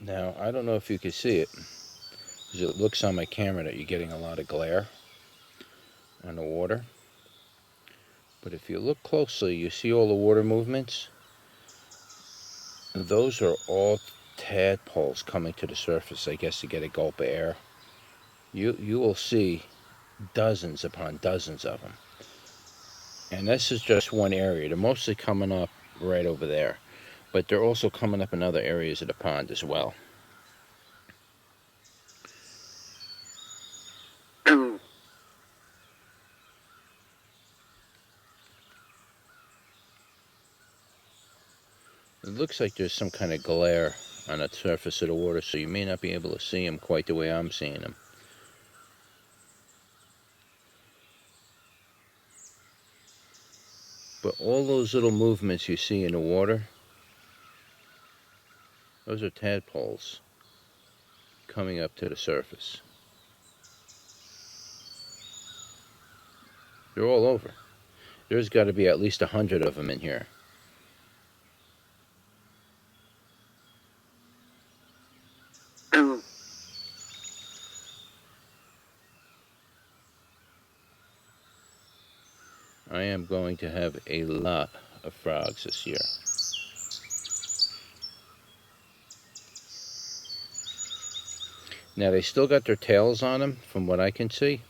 Now, I don't know if you can see it, because it looks on my camera that you're getting a lot of glare on the water. But if you look closely, you see all the water movements? Those are all tadpoles coming to the surface, I guess, to get a gulp of air. You will see dozens upon dozens of them. And this is just one area. They're mostly coming up right over there. But they're also coming up in other areas of the pond as well. It looks like there's some kind of glare on the surface of the water, so you may not be able to see them quite the way I'm seeing them. But all those little movements you see in the water, those are tadpoles coming up to the surface. They're all over. There's got to be at least 100 of them in here. I am going to have a lot of frogs this year. Now, they still got their tails on them, from what I can see,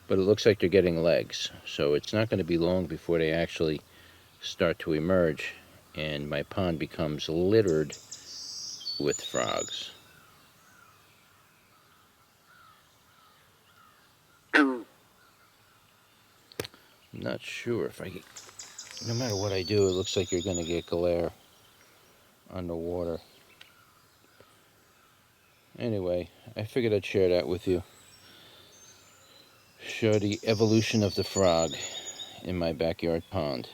but it looks like they're getting legs. So it's not going to be long before they actually start to emerge, and my pond becomes littered with frogs. I'm not sure if I can... No matter what I do, it looks like you're going to get glare on the water. Anyway, I figured I'd share that with you. Show the evolution of the frog in my backyard pond.